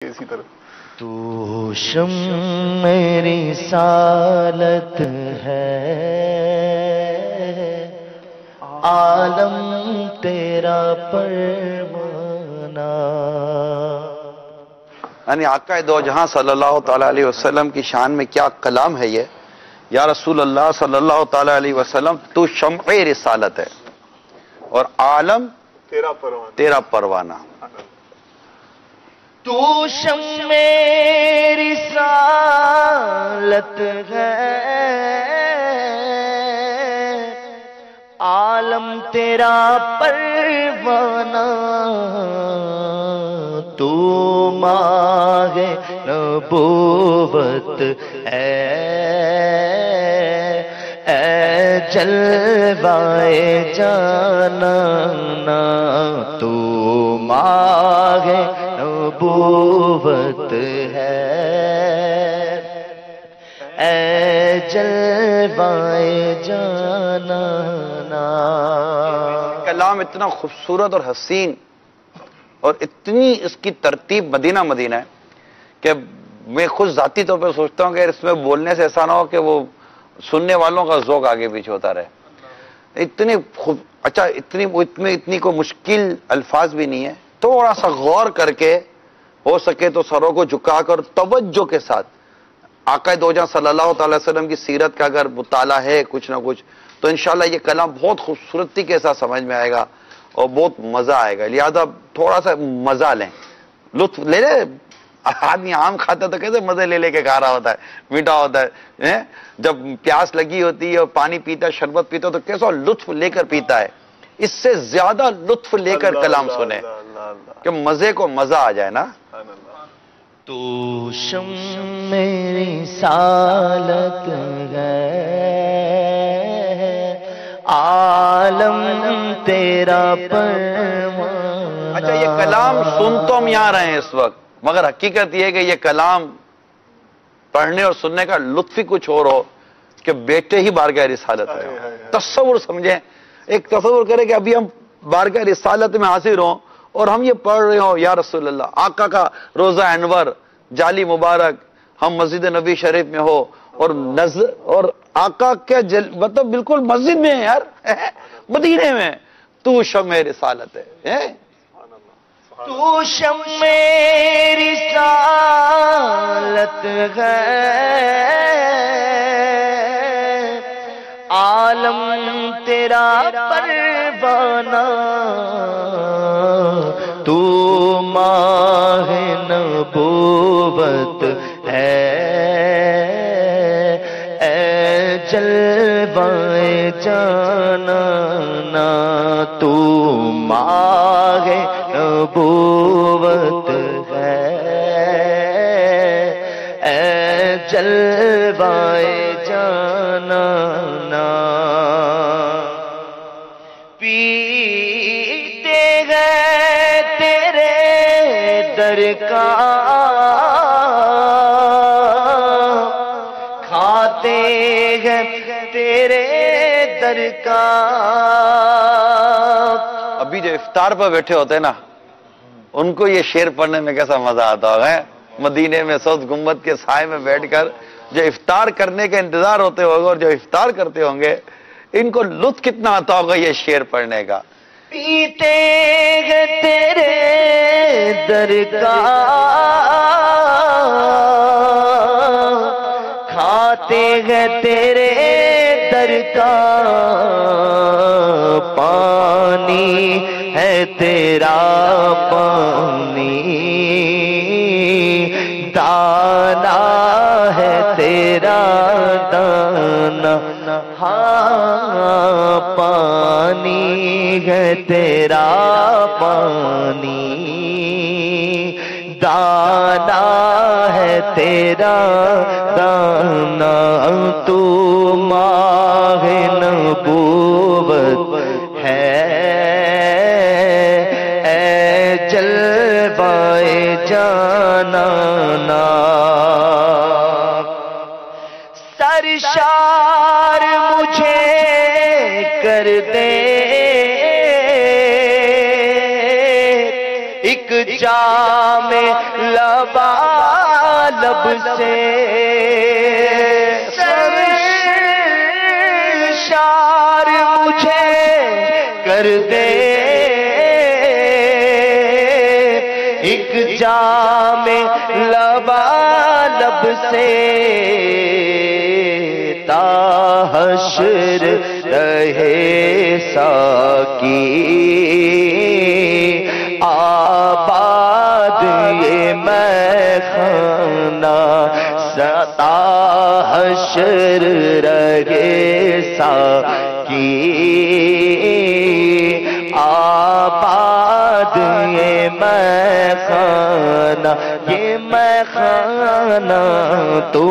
اسی طرح تو شم میری رسالت ہے، عالم تیرا پروانہ. یعنی آقا دو جہاں صلی اللہ تعالیٰ علیہ وسلم کی شان میں کیا کلام ہے یہ. یا رسول اللہ صلی اللہ تعالیٰ علیہ وسلم تو شمع رسالت ہے اور عالم تیرا پروانہ. تو شم رسالت ہے، عالم تیرا پروانہ. تو ماہ نبوت ہے، اے جلوائے جانانا. تو ماہ نبوت ہے، اے جلوائے جانانا. کلام اتنا خوبصورت اور حسین اور اتنی اس کی ترتیب مدینہ مدینہ ہے کہ میں خود ذاتی طور پہ سوچتا ہوں کہ اس میں بولنے سے ایسا نہ ہو کہ وہ سننے والوں کا ذوق آگے پیچھے ہوتا رہے. اتنی اچھا اتنی کوئی مشکل الفاظ بھی نہیں ہے. تھوڑا سا غور کر کے ہو سکے تو سروں کو جھکا کر توجہ کے ساتھ آقا دو جہاں صلی اللہ تعالی وسلم کی سیرت کا اگر مطالعہ ہے کچھ نہ کچھ تو انشاءاللہ یہ کلام بہت خوبصورتی کے ساتھ سمجھ میں آئے گا اور بہت مزہ آئے گا. لہذا تھوڑا سا مزہ لیں، لطف لے لیں. آدمی آم کھاتا تو کیسے مزے لے لے کے کھا رہا ہوتا ہے، میٹھا ہوتا ہے. جب پیاس لگی ہوتی ہے اور پانی پیتا ہے، شربت پیتا ہے تو کیسا لطف لے کر پیتا ہے. اس سے زیادہ لطف لے کر کلام سنیں کہ مزے کو مزہ آ جائے نا. تو شم میری رسالت ہے، عالم تیرا پروانہ. اچھا یہ کلام سن تو ہم یہاں رہے ہیں اس وقت، مگر حقیقت یہ ہے کہ یہ کلام پڑھنے اور سننے کا لطف ہی کچھ اور ہو کہ بیٹے ہی بارگاہ رسالت ہے. تصور سمجھیں، ایک تصور کریں کہ ابھی ہم بارگاہ رسالت میں حاضر ہوں اور ہم یہ پڑھ رہے ہوں یا رسول اللہ آقا کا روزہ انور جالی مبارک، ہم مسجد نبی شریف میں ہو اور نظر اور آقا کے مطلب بالکل مسجد میں ہے یار، مدینے میں. تو شمع رسالت ہے. تو شم رسالت ہے، عالم تیرا پروانہ. تو ماہ نبوت ہے، اے جلوائے جانانا. تو ماہ نبوت ہے، اے جلوائے جانانا. پیتے گئے تیرے در کا، کھاتے گئے تیرے در کا. ابھی جو افطار پر بیٹھے ہوتے ہیں نا ان کو یہ شعر پڑھنے میں کیسا مزہ آتا ہوگا. مدینے میں سبز گنبد کے سائے میں بیٹھ کر جو افطار کرنے کا انتظار ہوتے ہوگا اور جو افطار کرتے ہوں گے ان کو لطف کتنا آتا ہوگا یہ شعر پڑھنے کا. پیتے گئے تیرے در کا، کھاتے گئے تیرے در کا. پانی ہے تیرا پانی، دانا ہے تیرا دانا. ہاں پانی ہے تیرا پانی، دانا ہے تیرا دانا. تو ماہ نبوت ہے، اے جلوائے جانانا. سرشار مجھے کر دے ایک جام لبا لبالب سے سرشار مجھے کر دے، ایک جام لبالب سے تا حشر رہے ساکی آباد یہ میخانہ، تا حشر رہے ساکی آباد یہ میخانہ، یہ میخانہ تو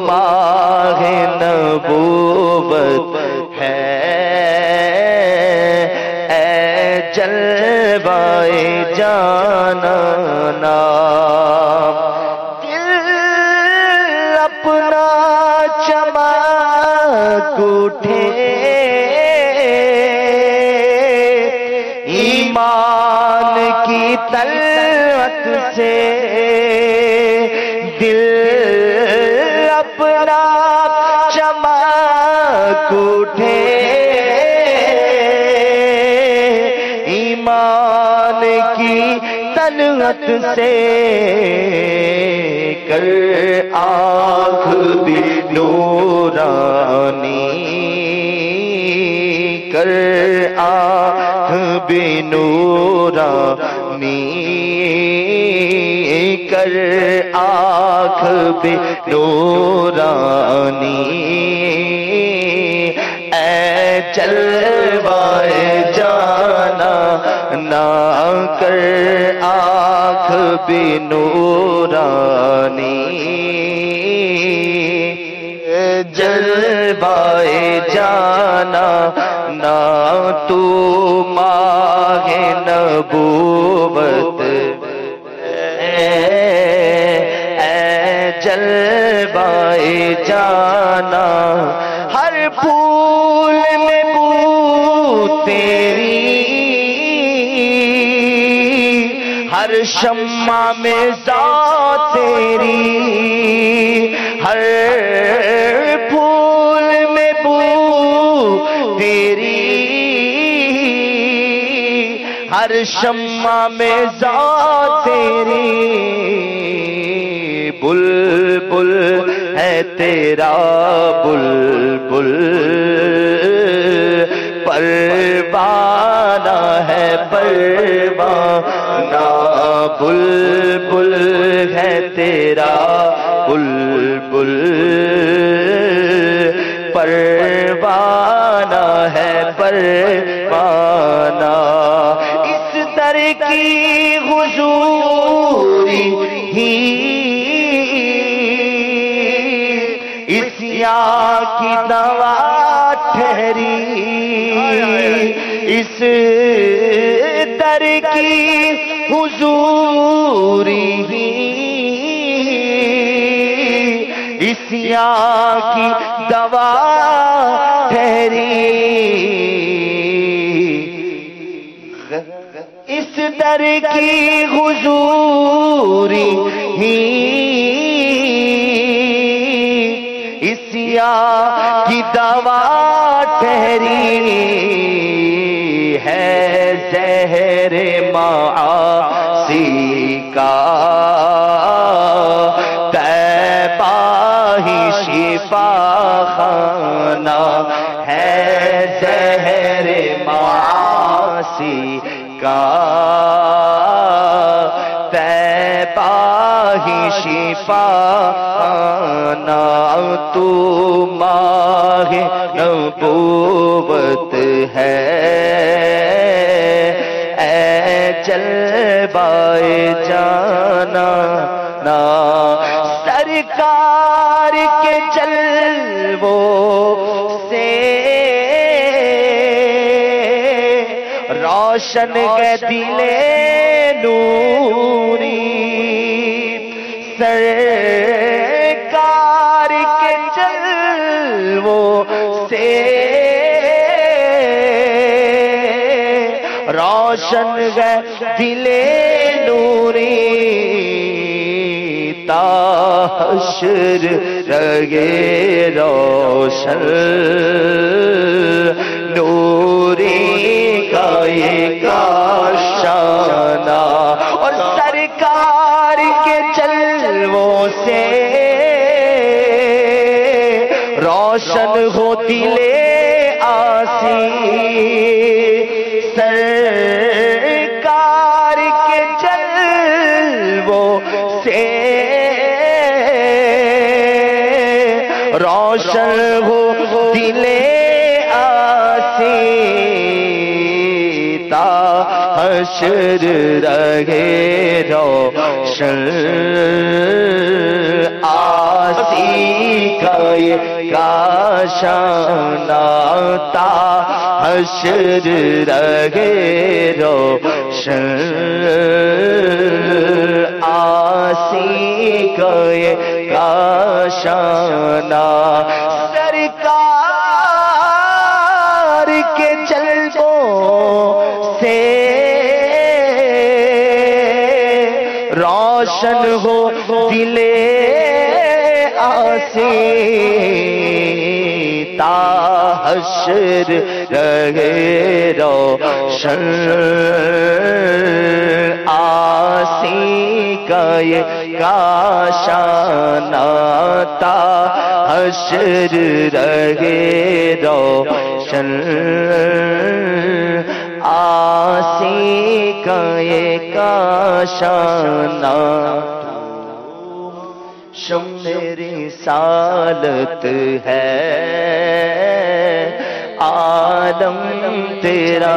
ماہ نبوت ہے، اے جلوہ جانانا، دل اپنا چمک اٹھے ایمان کی طلعت سے، دل اپنا چمک اٹھے ایمان کی طلعت سے، کر آنکھ بھی نورانی، کر آنکھ بھی نورانی، کر آنکھ بھی نورانی، اے جلوہ جانا نا، کر آنکھ بھی نورانی، جلوہ جانا نا تو ماہ نبوت، اے جلوہ جانا، ہر پھول میں بو تیری، ہر شمع میں ذات تیری، ہر پھول میں بو تیری، ہر شمع میں ذات تیری، بلبل ہے تیرا بلبل، پروانہ ہے پروانہ، بلبل ہے تیرا بلبل، پروانہ ہے پروانہ، اس در کی حضوری ہی اس یاں کی دوا ٹھہری، اس در کی حضوری ہی اس یاں کی دوا ٹھہری، اس در کی حضوری ہی اس یاں کی دوا ٹھہری، ہے زہر معاصی کا طیبہ ہی شفا خانہ، ہے زہر معاصی کا طیبہ ہی شفا خانہ، تو ماہ نبوت ہے، اے جلوہ جانا نا، سرکار کے جلووں سے روشن گئے دل نوری، سرکار کے جلووں سے روشن گئے دل نوری، تا حشر رہے روشن نوری کا یہ کاشانہ اور سرکار کے جلووں سے روشن ہو دل آسی سرکار کے جلووں سے روشن ہو دل آسی تا حشر رہے روشن آسی کا یہ کاشانہ تا حشر رہے روشن آسی کا یہ کاشانہ سرکار کے جلووں سے روشن ہو دل آسی تا حشر رہے روشن آسی کا یہ کاشانہ تا حشر رہے روشن آسی کا یہ کاشانہ شمع رسالت ہے عالم تیرا